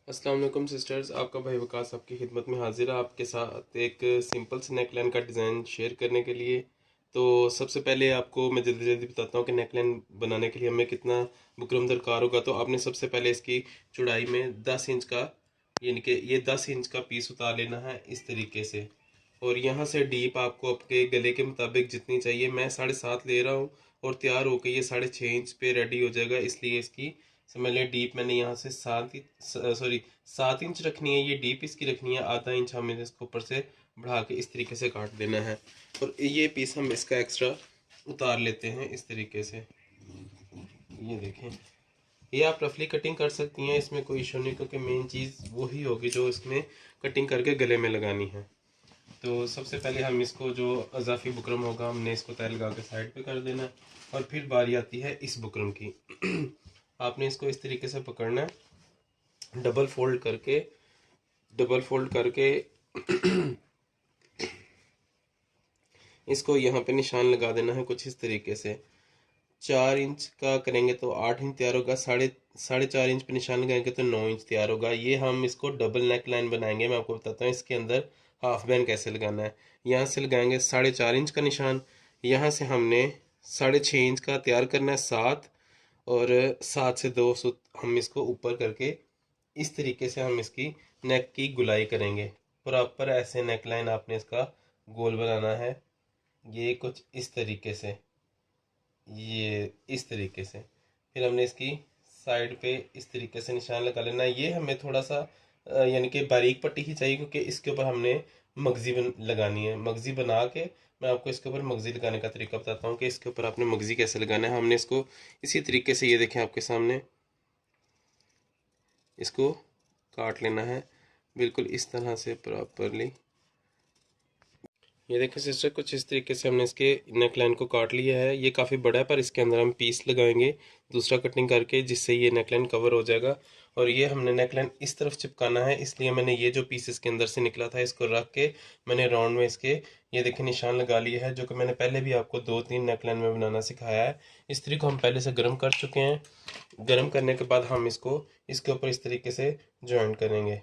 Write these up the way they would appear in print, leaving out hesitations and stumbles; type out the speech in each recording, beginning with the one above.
अस्सलाम वालेकुम सिस्टर्स, आपका भाई वकास आपकी खिदमत में हाजिर है आपके साथ एक सिंपल से नेकलाइन का डिज़ाइन शेयर करने के लिए। तो सबसे पहले आपको मैं जल्दी जल्दी बताता हूँ कि नेकलाइन बनाने के लिए हमें कितना बुकरम दरकार होगा। तो आपने सबसे पहले इसकी चौड़ाई में 10 इंच का, यानी कि ये 10 इंच का पीस उतार लेना है इस तरीके से। और यहाँ से डीप आपको आपके गले के मुताबिक जितनी चाहिए, मैं 7.5 ले रहा हूँ और तैयार होकर ये 6.5 इंच पे रेडी हो जाएगा। इसलिए इसकी समझ लें डीप मैंने यहाँ से 7 इंच रखनी है, ये डीप इसकी रखनी है। आधा इंच हमें इसको ऊपर से बढ़ा के इस तरीके से काट देना है और ये पीस हम इसका एक्स्ट्रा उतार लेते हैं इस तरीके से। ये देखें, ये आप रफली कटिंग कर सकती हैं, इसमें कोई इशू नहीं, क्योंकि मेन चीज़ वही होगी जो इसमें कटिंग करके गले में लगानी है। तो सबसे पहले हम इसको जो अजाफी बुकरम होगा हमने इसको तय लगा के साइड पे कर देना है। और फिर बारी आती है इस बुकरम की। आपने इसको इस तरीके से पकड़ना है, डबल फोल्ड करके इसको यहाँ पे निशान लगा देना है कुछ इस तरीके से। 4 इंच का करेंगे तो 8 इंच तैयार होगा, साढ़े 4 इंच पे निशान लगाएंगे तो 9 इंच तैयार होगा। ये हम इसको डबल नेक लाइन बनाएंगे। मैं आपको बताता हूँ इसके अंदर हाफ बैंड कैसे लगाना है। यहाँ से लगाएंगे 4.5 इंच का निशान, यहाँ से हमने 6.5 इंच का तैयार करना है 7, और 7 से 2 सूत हम इसको ऊपर करके इस तरीके से हम इसकी नेक की गुलाई करेंगे। प्रॉपर ऐसे नेक लाइन आपने इसका गोल बनाना है, ये कुछ इस तरीके से, ये इस तरीके से। फिर हमने इसकी साइड पे इस तरीके से निशान लगा लेना है। ये हमें थोड़ा सा यानी कि बारीक पट्टी ही चाहिए, क्योंकि इसके ऊपर हमने लगानी है। मगजी बना के मैं आपको इसके ऊपर मगजी लगाने का तरीका बताता हूँ कि इसके ऊपर आपने मगजी कैसे लगाना है। हमने इसको इसी तरीके से, ये देखें आपके सामने, इसको काट लेना है बिल्कुल इस तरह से प्रॉपरली। ये देखिए सिस्टर, कुछ इस तरीके से हमने इसके नेक लाइन को काट लिया है। ये काफ़ी बड़ा है, पर इसके अंदर हम पीस लगाएंगे दूसरा कटिंग करके, जिससे ये नेक लाइन कवर हो जाएगा। और ये हमने नेक लाइन इस तरफ चिपकाना है, इसलिए मैंने ये जो पीस इसके अंदर से निकला था इसको रख के मैंने राउंड में इसके, ये देखिए, निशान लगा लिया है, जो कि मैंने पहले भी आपको 2-3 नेक लाइन में बनाना सिखाया है। इस तरीके को हम पहले से गर्म कर चुके हैं। गर्म करने के बाद हम इसको इसके ऊपर इस तरीके से ज्वाइन करेंगे।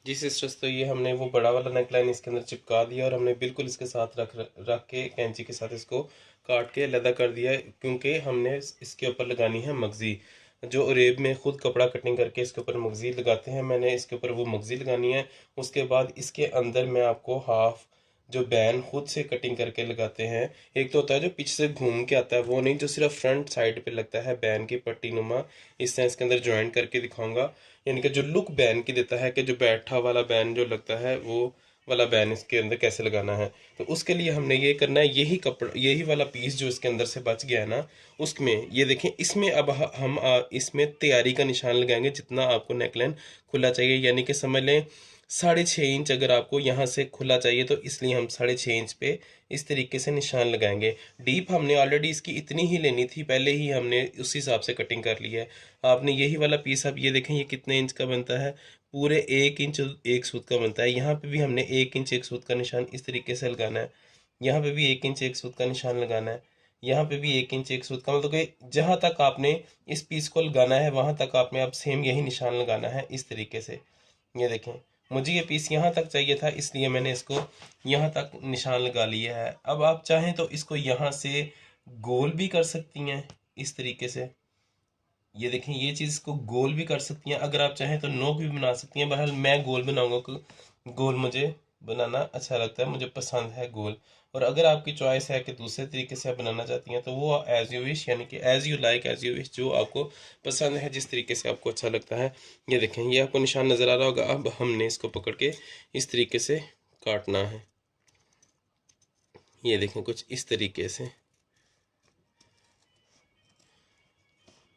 जी सिस्टर्स, तो ये हमने वो बड़ा वाला नेक लाइन इसके अंदर चिपका दिया और हमने बिल्कुल इसके साथ रख रख के कैंची के साथ इसको काट के अलहदा कर दिया है, क्योंकि हमने इसके ऊपर लगानी है मगजी। जो अरेब में खुद कपड़ा कटिंग करके इसके ऊपर मगजी लगाते हैं, मैंने इसके ऊपर वो मगजी लगानी है। उसके बाद इसके अंदर मैं आपको हाफ जो बैन खुद से कटिंग करके लगाते हैं, एक तो होता है जो पीछे से घूम के आता है, वो नहीं, जो सिर्फ फ्रंट साइड पे लगता है बैन की पट्टी नुमा, इस तरह इसके अंदर ज्वाइन करके दिखाऊंगा। यानी कि जो लुक बैन की देता है कि जो बैठा वाला बैन जो लगता है, वो वाला बैन इसके अंदर कैसे लगाना है। तो उसके लिए हमने ये करना है, यही कपड़ा, यही वाला पीस जो इसके अंदर से बच गया है ना, उसमें ये देखें, इसमें अब हम इसमें तैयारी का निशान लगाएंगे जितना आपको नेकलाइन खुला चाहिए। यानी कि समझ लें 6.5 इंच अगर आपको यहाँ से खुला चाहिए, तो इसलिए हम 6.5 इंच पे इस तरीके से निशान लगाएंगे। डीप हमने ऑलरेडी इसकी इतनी ही लेनी थी, पहले ही हमने उस हिसाब से कटिंग कर ली है। आपने यही वाला पीस, अब ये देखें ये कितने इंच का बनता है, पूरे 1 इंच एक सूत का बनता है। यहाँ पे भी हमने 1 इंच एक सूत का निशान इस तरीके से लगाना है। यहाँ पे भी 1 इंच एक सूत का निशान लगाना है। यहाँ पे भी 1 इंच एक सूत का, मतलब कि जहाँ तक आपने इस पीस को लगाना है वहां तक आपने अब सेम यही निशान लगाना है इस तरीके से। ये देखें, मुझे ये पीस यहाँ तक चाहिए था, इसलिए मैंने इसको यहाँ तक निशान लगा लिया है। अब आप चाहें तो इसको यहाँ से गोल भी कर सकती हैं इस तरीके से। ये देखें, ये चीज़ को गोल भी कर सकती हैं, अगर आप चाहें तो नोक भी बना सकती हैं। बहरहाल मैं गोल बनाऊंगा, क्योंकि गोल मुझे बनाना अच्छा लगता है, मुझे पसंद है गोल। और अगर आपकी चॉइस है कि दूसरे तरीके से आप बनाना चाहती हैं, तो वो एज यू विश, यानी कि as you like as you wish, जो आपको पसंद है, जिस तरीके से आपको अच्छा लगता है। ये देखें, ये आपको निशान नज़र आ रहा होगा। अब हमने इसको पकड़ के इस तरीके से काटना है। ये देखें, कुछ इस तरीके से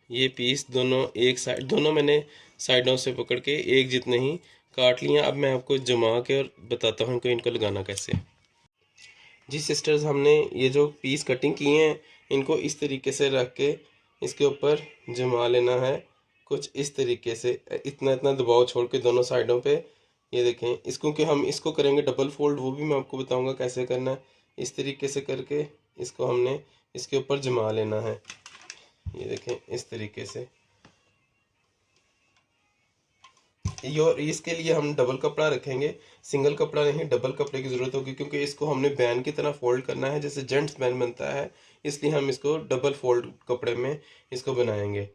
ये पीस दोनों एक साइड, दोनों मैंने साइडों से पकड़ के एक जितने ही काट लिया। अब मैं आपको जमा के और बताता हूँ कि इनको लगाना कैसे। जी सिस्टर्स, हमने ये जो पीस कटिंग किए हैं, इनको इस तरीके से रख के इसके ऊपर जमा लेना है कुछ इस तरीके से, इतना इतना दबाव छोड़ के दोनों साइडों पे। ये देखें, इसको कि हम इसको करेंगे डबल फोल्ड, वो भी मैं आपको बताऊंगा कैसे करना है। इस तरीके से करके इसको हमने इसके ऊपर जमा लेना है। ये देखें इस तरीके से। और इसके लिए हम डबल कपड़ा रखेंगे, सिंगल कपड़ा नहीं, डबल कपड़े की ज़रूरत होगी, क्योंकि इसको हमने बैन की तरह फोल्ड करना है, जैसे जेंट्स बैन बनता है, इसलिए हम इसको डबल फोल्ड कपड़े में इसको बनाएंगे।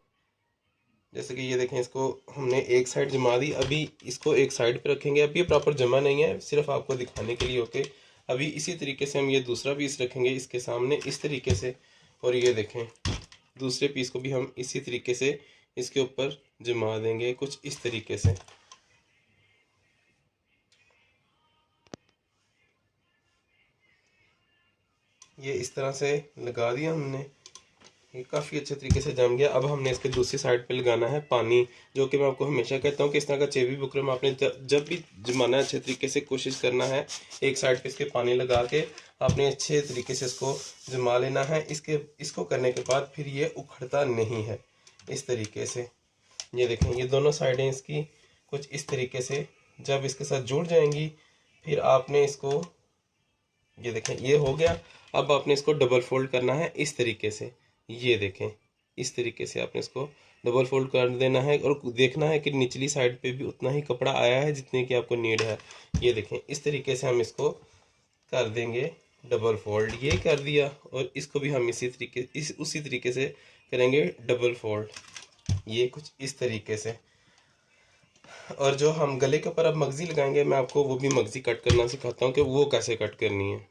जैसे कि ये देखें, इसको हमने एक साइड जमा दी, अभी इसको एक साइड पे रखेंगे। अभी ये प्रॉपर जमा नहीं है, सिर्फ आपको दिखाने के लिए। ओके, अभी इसी तरीके से हम ये दूसरा पीस रखेंगे इसके सामने इस तरीके से, और ये देखें दूसरे पीस को भी हम इसी तरीके से इसके ऊपर जमा देंगे कुछ इस तरीके से। ये इस तरह से लगा दिया हमने, ये काफ़ी अच्छे तरीके से जम गया। अब हमने इसके दूसरी साइड पे लगाना है पानी, जो कि मैं आपको हमेशा कहता हूँ कि इस तरह का चेवी बुकरम आपने जब भी जमाना है अच्छे तरीके से कोशिश करना है, एक साइड पे इसके पानी लगा के आपने अच्छे तरीके से इसको जमा लेना है। इसको करने के बाद फिर ये उखड़ता नहीं है इस तरीके से। ये देखें, ये दोनों साइडें इसकी कुछ इस तरीके से जब इसके साथ जुड़ जाएंगी, फिर आपने इसको, ये देखें ये हो गया। अब आपने इसको डबल फोल्ड करना है इस तरीके से। ये देखें इस तरीके से आपने इसको डबल फोल्ड कर देना है, और देखना है कि निचली साइड पे भी उतना ही कपड़ा आया है जितने की आपको नीड है। ये देखें इस तरीके से हम इसको कर देंगे डबल फोल्ड। ये कर दिया, और इसको भी हम उसी तरीके से करेंगे डबल फोल्ड, ये कुछ इस तरीके से। और जो हम गले के ऊपर अब मगजी लगाएंगे, मैं आपको वो भी मगजी कट करना सिखाता हूँ कि वो कैसे कट करनी है।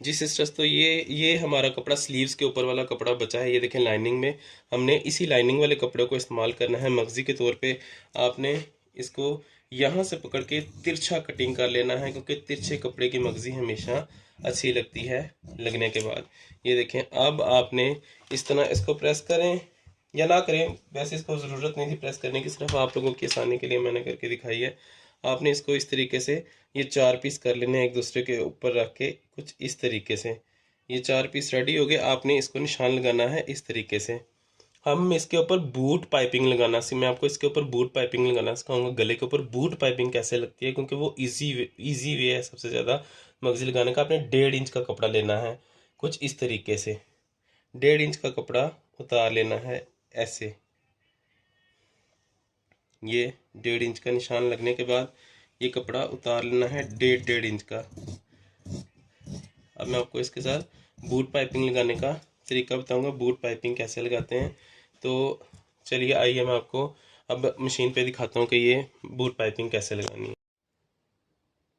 जी सिस्टर्स, तो ये हमारा कपड़ा स्लीव्स के ऊपर वाला कपड़ा बचा है। ये देखें लाइनिंग में हमने इसी लाइनिंग वाले कपड़े को इस्तेमाल करना है मगजी के तौर पे। आपने इसको यहाँ से पकड़ के तिरछा कटिंग कर लेना है, क्योंकि तिरछे कपड़े की मगजी हमेशा अच्छी लगती है लगने के बाद। ये देखें, अब आपने इस तरह इसको प्रेस करें या ना करें, वैसे इसको ज़रूरत नहीं थी प्रेस करने की, सिर्फ आप लोगों की आसानी के लिए मैंने करके दिखाई है। आपने इसको इस तरीके से ये 4 पीस कर लेने हैं एक दूसरे के ऊपर रख के कुछ इस तरीके से। ये 4 पीस रेडी हो गए, आपने इसको निशान लगाना है इस तरीके से। हम इसके ऊपर बूट पाइपिंग लगाना मैं आपको इसके ऊपर बूट पाइपिंग लगाना सिखाऊंगा। गले के ऊपर बूट पाइपिंग कैसे लगती है, क्योंकि वो इजी वे है सबसे ज़्यादा मगजी लगाने का। आपने 1.5 इंच का कपड़ा लेना है कुछ इस तरीके से, 1.5 इंच का कपड़ा उतार लेना है ऐसे। ये 1.5 इंच का निशान लगने के बाद ये कपड़ा उतार लेना है 1.5 इंच का। अब मैं आपको इसके साथ बूट पाइपिंग लगाने का तरीका बताऊंगा, बूट पाइपिंग कैसे लगाते हैं। तो चलिए आइए मैं आपको अब मशीन पे दिखाता हूँ कि ये बूट पाइपिंग कैसे लगानी है।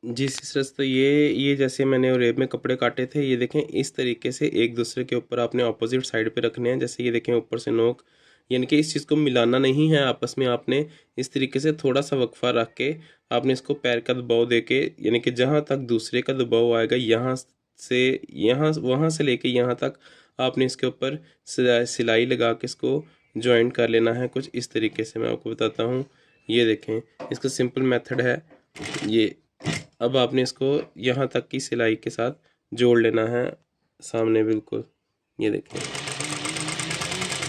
जी सिस्टर्स, तो ये जैसे मैंने रेब में कपड़े काटे थे, ये देखें इस तरीके से एक दूसरे के ऊपर आपने ऑपोजिट साइड पे रखने हैं। जैसे ये देखें ऊपर से नोक, यानी कि इस चीज़ को मिलाना नहीं है आपस में। आपने इस तरीके से थोड़ा सा वक्फा रख के आपने इसको पैर का दबाव दे के, यानी कि जहाँ तक दूसरे का दबाव आएगा यहाँ से, वहाँ से लेके यहाँ तक आपने इसके ऊपर सिलाई लगा के इसको जॉइंट कर लेना है कुछ इस तरीके से। मैं आपको बताता हूँ, ये देखें इसका सिंपल मेथड है ये। अब आपने इसको यहाँ तक की सिलाई के साथ जोड़ लेना है सामने बिल्कुल। ये देखिए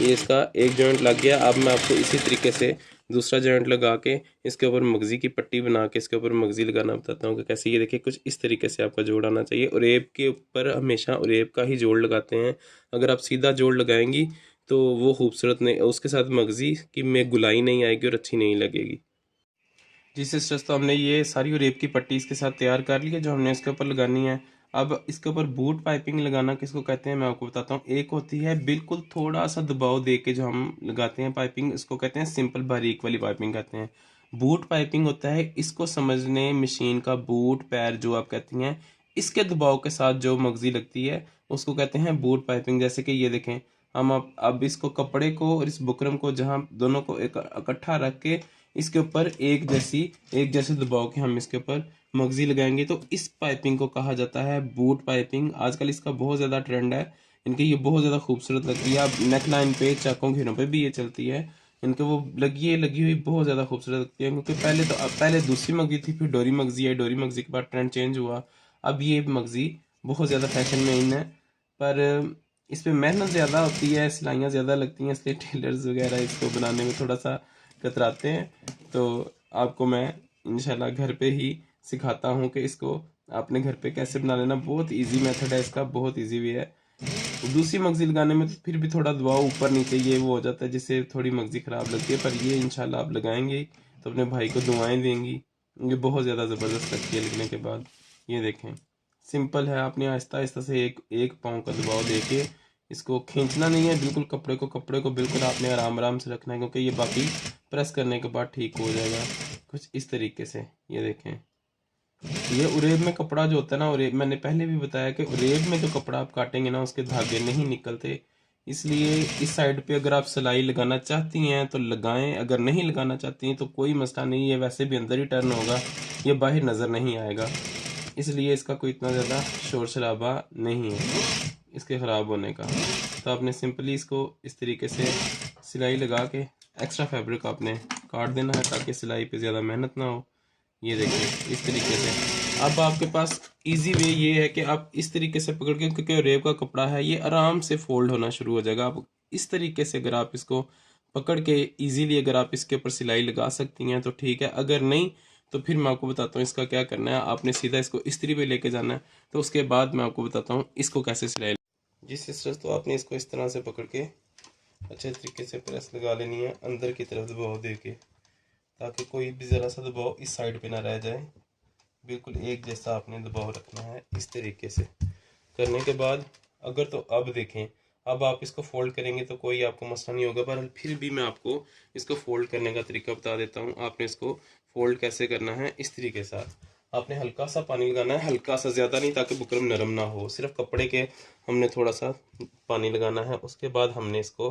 ये इसका एक जॉइंट लग गया। अब मैं आपको इसी तरीके से दूसरा जॉइंट लगा के इसके ऊपर मगजी की पट्टी बना के इसके ऊपर मगजी लगाना बताता हूँ कि कैसे। ये देखिए कुछ इस तरीके से आपका जोड़ आना चाहिए। और रेब के ऊपर हमेशा रेब का ही जोड़ लगाते हैं। अगर आप सीधा जोड़ लगाएंगी तो वो खूबसूरत नहीं, उसके साथ मगजी की में गुलाई नहीं आएगी और अच्छी नहीं लगेगी। जी सिस्टर्स, तो हमने ये सारी रेप की पट्टी इसके साथ तैयार कर ली है जो हमने इसके ऊपर लगानी है। अब इसके ऊपर बूट पाइपिंग लगाना किसको कहते हैं मैं आपको बताता हूँ। एक होती है बिल्कुल थोड़ा सा दबाव दे के जो हम लगाते हैं पाइपिंग, इसको कहते हैं सिंपल बारीक वाली पाइपिंग कहते हैं। बूट पाइपिंग होता है, इसको समझने मशीन का बूट पैर जो आप कहती हैं, इसके दबाव के साथ जो मगजी लगती है उसको कहते हैं बूट पाइपिंग। जैसे कि ये देखें, हम अब इसको कपड़े को और इस बुकरम को जहाँ दोनों को इकट्ठा रख के इसके ऊपर एक जैसे दबाव के हम इसके ऊपर मगजी लगाएंगे, तो इस पाइपिंग को कहा जाता है बूट पाइपिंग। आजकल इसका बहुत ज़्यादा ट्रेंड है, इनकी ये बहुत ज़्यादा खूबसूरत लगती है। अब नेक लाइन पे, चाकों घेरों पे भी ये चलती है। इनके वो लगी हुई बहुत ज़्यादा खूबसूरत लगती है, क्योंकि पहले दूसरी मगजी थी, फिर डोरी मगजी है, डोरी मगजी के बाद ट्रेंड चेंज हुआ, अब ये मगजी बहुत ज़्यादा फैशन में इन है। पर इस पर मेहनत ज़्यादा होती है, सिलाइयाँ ज़्यादा लगती हैं, इसलिए टेलर्स वगैरह इसको बनाने में थोड़ा सा कतराते हैं। तो आपको मैं इंशाल्लाह घर पे ही सिखाता हूँ कि इसको आपने घर पे कैसे बना लेना। बहुत इजी मेथड है इसका, बहुत इजी वे है। दूसरी मगजी लगाने में तो फिर भी थोड़ा दबाव ऊपर नीचे ये वो हो जाता है, जिससे थोड़ी मगजी ख़राब लगती है। पर ये इंशाल्लाह आप लगाएंगे तो अपने भाई को दुआएं देंगी। ये बहुत ज़्यादा ज़बरदस्त लगती है लगने के बाद। ये देखें, सिंपल है। आपने आहिस्ता आहिस्ता से एक एक पाँव का दबाव देके इसको खींचना नहीं है बिल्कुल, कपड़े को बिल्कुल आपने आराम आराम से रखना है, क्योंकि ये बाकी प्रेस करने के बाद ठीक हो जाएगा कुछ इस तरीके से। ये देखें, ये उरेब में कपड़ा जो होता है ना, उरेब मैंने पहले भी बताया कि उरेब में जो कपड़ा आप काटेंगे ना उसके धागे नहीं निकलते। इसलिए इस साइड पे अगर आप सिलाई लगाना चाहती हैं तो लगाएं, अगर नहीं लगाना चाहती हैं तो कोई मसला नहीं है, वैसे भी अंदर ही टर्न होगा, ये बाहर नज़र नहीं आएगा, इसलिए इसका कोई इतना ज़्यादा शोर शराबा नहीं है इसके ख़राब होने का। तो आपने सिंपली इसको इस तरीके से सिलाई लगा के एक्स्ट्रा फैब्रिक आपने काट देना है ताकि सिलाई पे ज़्यादा मेहनत ना हो। ये देखिए इस तरीके से। अब आपके पास इजी वे ये है कि आप इस तरीके से पकड़ के, क्योंकि रेब का कपड़ा है, ये आराम से फोल्ड होना शुरू हो जाएगा। आप इस तरीके से अगर आप इसको पकड़ के इजीली अगर आप इसके ऊपर सिलाई लगा सकती हैं तो ठीक है, अगर नहीं तो फिर मैं आपको बताता हूँ इसका क्या करना है। आपने सीधा इसको इस्त्री पे लेके जाना है, तो उसके बाद मैं आपको बताता हूँ इसको कैसे सिलाई। जी सिस्टर्स, तो आपने इसको इस तरह से पकड़ के अच्छे तरीके से प्रेस लगा लेनी है अंदर की तरफ दबाव दे के, ताकि कोई भी ज़रा सा दबाव इस साइड पे ना रह जाए। बिल्कुल एक जैसा आपने दबाव रखना है इस तरीके से। करने के बाद अगर तो अब देखें, अब आप इसको फोल्ड करेंगे तो कोई आपको मसला नहीं होगा, पर फिर भी मैं आपको इसको फोल्ड करने का तरीका बता देता हूँ। आपने इसको फोल्ड कैसे करना है, इस तरीके से आपने हल्का सा पानी लगाना है, हल्का सा, ज़्यादा नहीं, ताकि बुकरम नरम ना हो। सिर्फ कपड़े के हमने थोड़ा सा पानी लगाना है। उसके बाद हमने इसको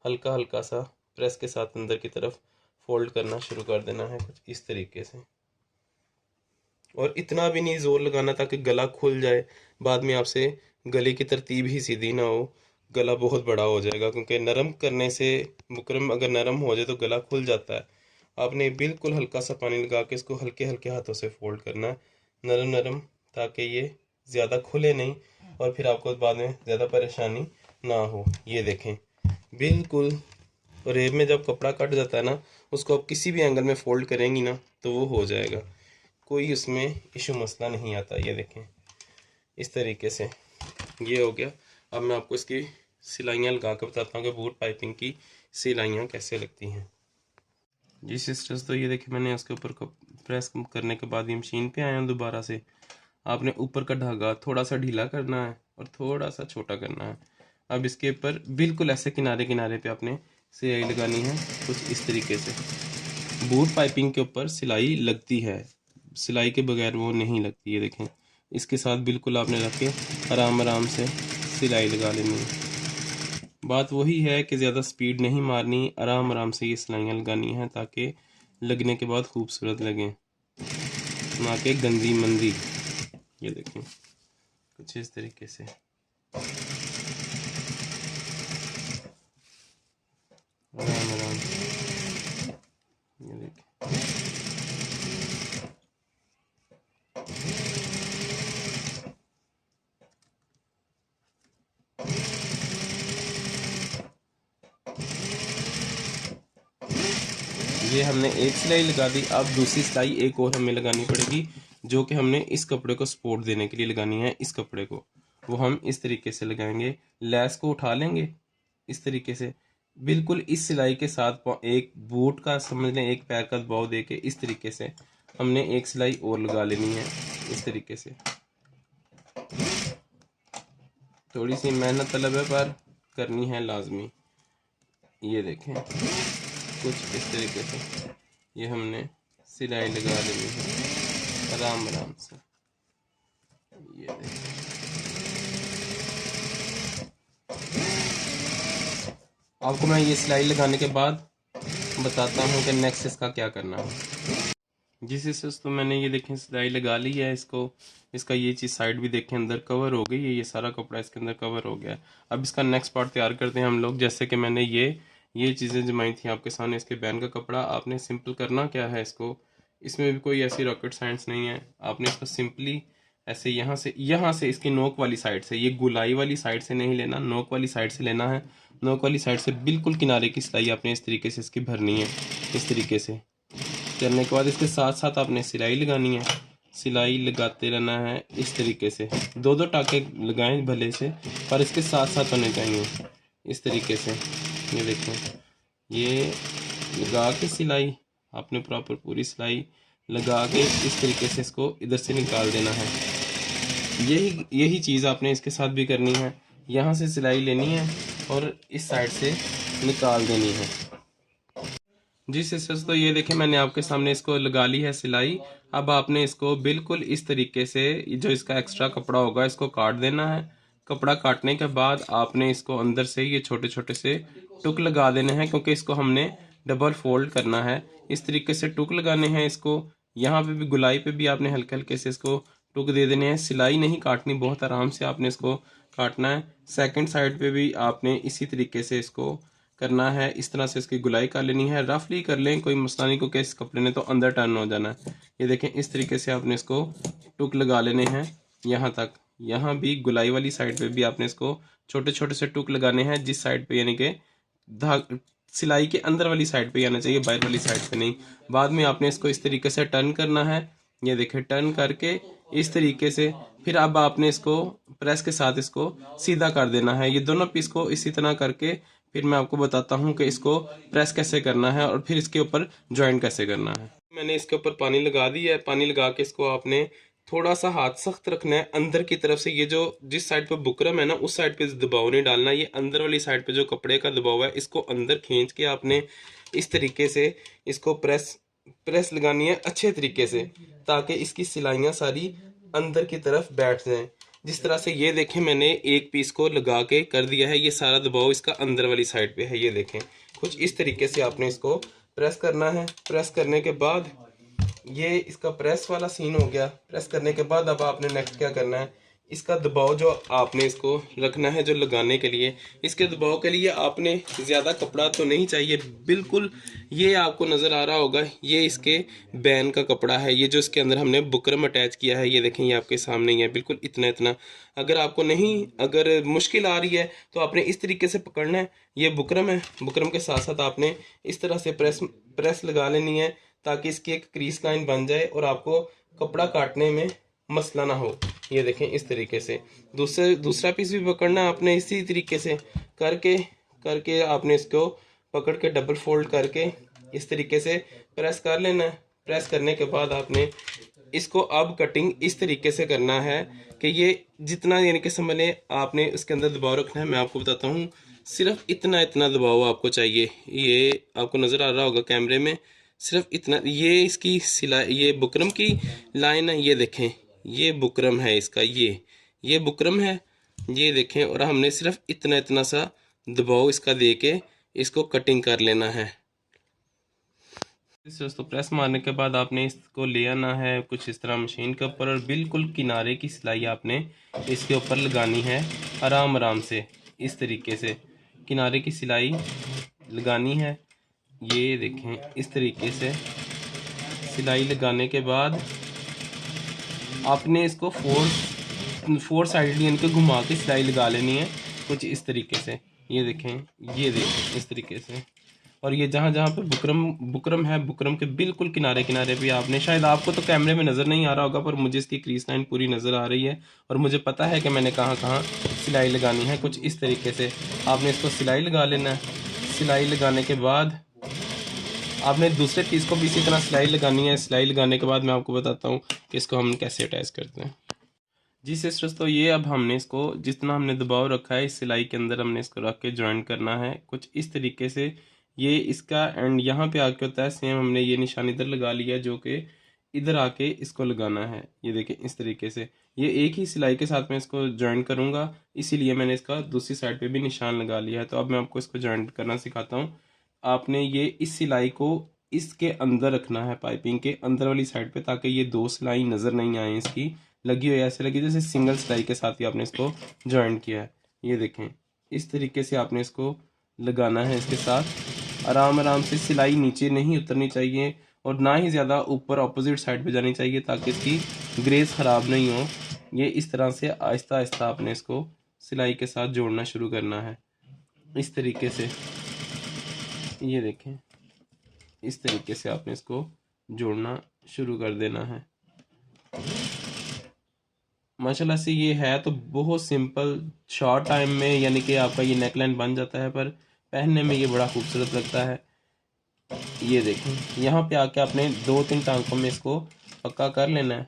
हल्का हल्का सा प्रेस के साथ अंदर की तरफ फोल्ड करना शुरू कर देना है कुछ इस तरीके से। और इतना भी नहीं जोर लगाना ताकि गला खुल जाए, बाद में आपसे गले की तरतीब ही सीधी ना हो, गला बहुत बड़ा हो जाएगा, क्योंकि नरम करने से बुकरम अगर नरम हो जाए तो गला खुल जाता है। आपने बिल्कुल हल्का सा पानी लगा के इसको हल्के हल्के हाथों से फोल्ड करना है, नरम नरम, ताकि ये ज़्यादा खुले नहीं और फिर आपको बाद में ज़्यादा परेशानी ना हो। ये देखें बिल्कुल। रेब में जब कपड़ा कट जाता है ना, उसको आप किसी भी एंगल में फोल्ड करेंगी ना तो वो हो जाएगा, कोई उसमें इशू मसला नहीं आता। ये देखें इस तरीके से ये हो गया। अब मैं आपको इसकी सिलाइयाँ लगा कर बताता हूँ कि बूट पाइपिंग की सिलाइयाँ कैसे लगती हैं। जी सिस्टर्स, तो ये देखिए मैंने उसके ऊपर प्रेस करने के बाद ये मशीन पे आया हूँ दोबारा से। आपने ऊपर का धागा थोड़ा सा ढीला करना है और थोड़ा सा छोटा करना है। अब इसके ऊपर बिल्कुल ऐसे किनारे किनारे पे आपने सिलाई लगानी है कुछ इस तरीके से। बूट पाइपिंग के ऊपर सिलाई लगती है, सिलाई के बगैर वो नहीं लगती है। देखें इसके साथ बिल्कुल आपने रख के आराम आराम से सिलाई लगा लेनी है। बात वही है कि ज़्यादा स्पीड नहीं मारनी, आराम आराम से ये सिलाइयाँ लगानी हैं ताकि लगने के बाद खूबसूरत लगें, ना कि गंदी मंदी। ये देखें कुछ इस तरीके से। आराम आराम से ये देखें। ये हमने एक सिलाई लगा दी, अब दूसरी सिलाई एक और हमें लगानी पड़ेगी, जो कि हमने इस कपड़े को सपोर्ट देने के लिए लगानी है। इस कपड़े को वो हम इस तरीके से लगाएंगे, लैस को उठा लेंगे इस तरीके से, बिल्कुल इस सिलाई के साथ एक बूट का समझ लें एक पैर का दबाव दे के इस तरीके से हमने एक सिलाई और लगा लेनी है इस तरीके से। थोड़ी सी मेहनत तलब है पर करनी है लाजमी। ये देखें कुछ इस तरीके से ये हमने सिलाई लगा लेनी है आराम आराम से। ये देखें आपको मैं ये सिलाई लगाने के बाद बताता हूँ कि नेक्स्ट इसका क्या करना है। जिस हिस्से तो मैंने ये देखें सिलाई लगा ली है, इसको इसका ये चीज़ साइड भी देखें अंदर कवर हो गई है, ये सारा कपड़ा इसके अंदर कवर हो गया है। अब इसका नेक्स्ट पार्ट तैयार करते हैं हम लोग। जैसे कि मैंने ये चीज़ें जमाई थी आपके सामने, इसके बैन का कपड़ा आपने सिंपल करना क्या है इसको, इसमें भी कोई ऐसी रॉकेट साइंस नहीं है। आपने इसको सिंपली ऐसे यहाँ से इसकी नोक वाली साइड से, ये गुलाई वाली साइड से नहीं लेना, नोक वाली साइड से लेना है। नोक वाली साइड से बिल्कुल किनारे की सिलाई आपने इस तरीके से इसकी भरनी है। इस तरीके से करने के बाद इसके साथ साथ आपने सिलाई लगानी है। सिलाई लगाते रहना है इस तरीके से। दो दो टाँके लगाएं भले से, पर इसके साथ साथ होने चाहिए इस तरीके से। ये देखें, ये लगा के सिलाई आपने प्रॉपर पूरी सिलाई लगा के इस तरीके से इसको इधर से निकाल देना है। यही चीज़ आपने इसके साथ भी करनी है। यहाँ से सिलाई लेनी है और इस साइड से निकाल देनी है। जी सिस्टर्स, तो ये देखें मैंने आपके सामने इसको लगा ली है सिलाई। अब आपने इसको बिल्कुल इस तरीके से जो इसका एक्स्ट्रा कपड़ा होगा इसको काट देना है। कपड़ा काटने के बाद आपने इसको अंदर से ये छोटे छोटे से टुक लगा देने हैं, क्योंकि इसको हमने डबल फोल्ड करना है। इस तरीके से टुक लगाने हैं इसको। यहाँ पे भी गुलाई पे भी आपने हल्के हल्के से इसको टुक दे देने हैं। सिलाई नहीं काटनी, बहुत आराम से आपने इसको काटना है। सेकंड साइड पे भी आपने इसी तरीके से इसको करना है। इस तरह से इसकी गुलाई कर लेनी है। रफली कर लें, कोई मसला नहीं, क्योंकि इस कपड़े ने तो अंदर टर्न हो जाना है। ये देखें, इस तरीके से आपने इसको टुक लगा लेने हैं यहाँ तक। यहाँ भी गुलाई वाली साइड पे भी आपने इसको छोटे छोटे से टुक लगाने हैं, जिस साइड पे यानी कि सिलाई के अंदर वाली साइड पे आना चाहिए, बाहर वाली साइड पे नहीं। बाद में आपने इसको इस तरीके से टर्न करना है। ये देखें, टर्न करके इस तरीके से फिर अब आपने इसको प्रेस के साथ इसको सीधा कर देना है। ये दोनों पीस को इसी तरह करके फिर मैं आपको बताता हूँ कि इसको प्रेस कैसे करना है और फिर इसके ऊपर ज्वाइन कैसे करना है। मैंने इसके ऊपर पानी लगा दिया है। पानी लगा के इसको आपने थोड़ा सा हाथ सख्त रखना है अंदर की तरफ से। ये जो जिस साइड पे बुकरम है ना, उस साइड पे दबाव नहीं डालना। ये अंदर वाली साइड पे जो कपड़े का दबाव है, इसको अंदर खींच के आपने इस तरीके से इसको प्रेस लगानी है अच्छे तरीके से, ताकि इसकी सिलाइयाँ सारी अंदर की तरफ बैठ जाएं। जिस तरह से ये देखें, मैंने एक पीस को लगा के कर दिया है। ये सारा दबाव इसका अंदर वाली साइड पे है। ये देखें, कुछ इस तरीके से आपने इसको प्रेस करना है। प्रेस करने के बाद ये इसका प्रेस वाला सीन हो गया। प्रेस करने के बाद अब आपने नेक्स्ट क्या करना है, इसका दबाव जो आपने इसको रखना है जो लगाने के लिए, इसके दबाव के लिए आपने ज़्यादा कपड़ा तो नहीं चाहिए। बिल्कुल ये आपको नज़र आ रहा होगा, ये इसके बैन का कपड़ा है। ये जो इसके अंदर हमने बुकरम अटैच किया है, ये देखें, ये आपके सामने ही है, बिल्कुल इतना इतना। अगर आपको नहीं, अगर मुश्किल आ रही है तो आपने इस तरीके से पकड़ना है। ये बुकरम है, बुकरम के साथ साथ आपने इस तरह से प्रेस लगा लेनी है, ताकि इसकी एक क्रीज लाइन बन जाए और आपको कपड़ा काटने में मसला ना हो। ये देखें, इस तरीके से दूसरा पीस भी पकड़ना है आपने इसी तरीके से करके आपने इसको पकड़ के डबल फोल्ड करके इस तरीके से प्रेस कर लेना है। प्रेस करने के बाद आपने इसको अब कटिंग इस तरीके से करना है कि ये जितना यानी कि समझ लें आपने इसके अंदर दबाव रखना है। मैं आपको बताता हूँ, सिर्फ इतना इतना दबाव आपको चाहिए। ये आपको नज़र आ रहा होगा कैमरे में, सिर्फ इतना। ये इसकी सिलाई, ये बुकरम की लाइन है। ये देखें, ये बुकरम है इसका, ये बुकरम है, ये देखें। और हमने सिर्फ इतना इतना सा दबाव इसका दे के इसको कटिंग कर लेना है। दोस्तों, प्रेस मारने के बाद आपने इसको ले आना है कुछ इस तरह मशीन के ऊपर, और बिल्कुल किनारे की सिलाई आपने इसके ऊपर लगानी है आराम आराम से। इस तरीके से किनारे की सिलाई लगानी है। ये देखें, इस तरीके से सिलाई लगाने के बाद आपने इसको फोर साइड यानी कि घुमा के सिलाई लगा लेनी है कुछ इस तरीके से। ये देखें इस तरीके से। और ये जहाँ जहाँ पे बुकरम है, बुकरम के बिल्कुल किनारे किनारे भी आपने, शायद आपको तो कैमरे में नज़र नहीं आ रहा होगा, पर मुझे इसकी क्रीज लाइन पूरी नज़र आ रही है और मुझे पता है कि मैंने कहाँ कहाँ सिलाई लगानी है। कुछ इस तरीके से आपने इसको सिलाई लगा लेना है। सिलाई लगाने के बाद आपने दूसरे पीस को भी इसी तरह सिलाई लगानी है। सिलाई लगाने के बाद मैं आपको बताता हूँ कि इसको हम कैसे अटैच करते हैं। जी सिस्टर्स, तो ये अब हमने इसको जितना हमने दबाव रखा है इस सिलाई के अंदर हमने इसको रख के ज्वाइन करना है कुछ इस तरीके से। ये इसका एंड यहाँ पे आके होता है, सेम हमने ये निशान इधर लगा लिया है, जो कि इधर आके इसको लगाना है। ये देखें, इस तरीके से। ये एक ही सिलाई के साथ मैं इसको ज्वाइन करूँगा, इसीलिए मैंने इसका दूसरी साइड पे भी निशान लगा लिया है। तो अब मैं आपको इसको ज्वाइन करना सिखाता हूँ। आपने ये इस सिलाई को इसके अंदर रखना है, पाइपिंग के अंदर वाली साइड पे, ताकि ये दो सिलाई नज़र नहीं आए इसकी लगी हुई, ऐसे लगी जैसे सिंगल सिलाई के साथ ही आपने इसको ज्वाइन किया है। ये देखें, इस तरीके से आपने इसको लगाना है। इसके साथ आराम आराम से, सिलाई नीचे नहीं उतरनी चाहिए और ना ही ज़्यादा ऊपर ऑपोजिट साइड पे जानी चाहिए, ताकि इसकी ग्रेस ख़राब नहीं हो। ये इस तरह से आहिस्ता आहिस्ता आपने इसको सिलाई के साथ जोड़ना शुरू करना है इस तरीके से। ये देखें, इस तरीके से आपने इसको जोड़ना शुरू कर देना है। माशाल्लाह से ये है तो बहुत सिंपल, शॉर्ट टाइम में यानी कि आपका ये नेकलाइन बन जाता है, पर पहनने में ये बड़ा खूबसूरत लगता है। ये देखें, यहाँ पे आके आपने 2-3 टांकों में इसको पक्का कर लेना है।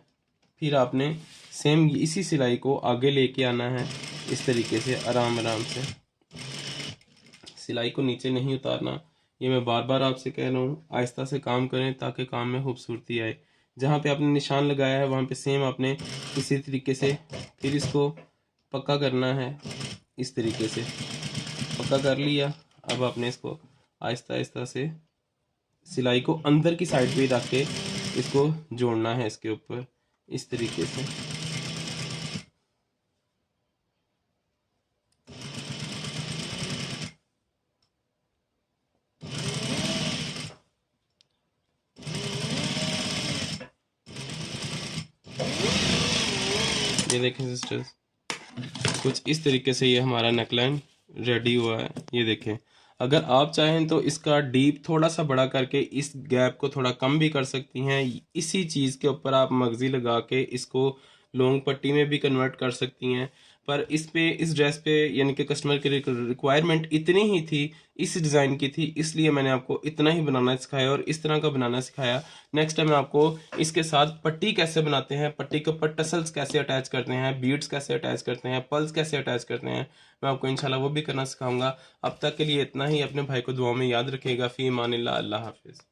फिर आपने सेम इसी सिलाई को आगे लेके आना है, इस तरीके से आराम आराम से। सिलाई को नीचे नहीं उतारना, ये मैं बार बार आपसे कह रहा हूँ। आहिस्ता से काम करें ताकि काम में खूबसूरती आए। जहाँ पे आपने निशान लगाया है वहाँ पे सेम आपने इसी तरीके से फिर इसको पक्का करना है। इस तरीके से पक्का कर लिया। अब आपने इसको आहिस्ता आहिस्ता से सिलाई को अंदर की साइड पे रख के इसको जोड़ना है इसके ऊपर, इस तरीके से। ये देखें सिस्टर्स, कुछ इस तरीके से ये हमारा नेकलाइन रेडी हुआ है। ये देखें, अगर आप चाहें तो इसका डीप थोड़ा सा बड़ा करके इस गैप को थोड़ा कम भी कर सकती हैं। इसी चीज़ के ऊपर आप मगजी लगा के इसको लॉन्ग पट्टी में भी कन्वर्ट कर सकती हैं। पर इस ड्रेस पे यानी कि कस्टमर की रिक्वायरमेंट इतनी ही थी, इस डिज़ाइन की थी, इसलिए मैंने आपको इतना ही बनाना सिखाया और इस तरह का बनाना सिखाया। नेक्स्ट टाइम मैं आपको इसके साथ पट्टी कैसे बनाते हैं, पट्टी के ऊपर टसल्स कैसे अटैच करते हैं, बीड्स कैसे अटैच करते हैं, पल्स कैसे अटैच करते हैं, मैं आपको इंशाल्लाह वो भी करना सिखाऊंगा। अब तक के लिए इतना ही। अपने भाई को दुआ में याद रखिएगा। फी अमानिल्लाह। अल्लाह हाफिज़।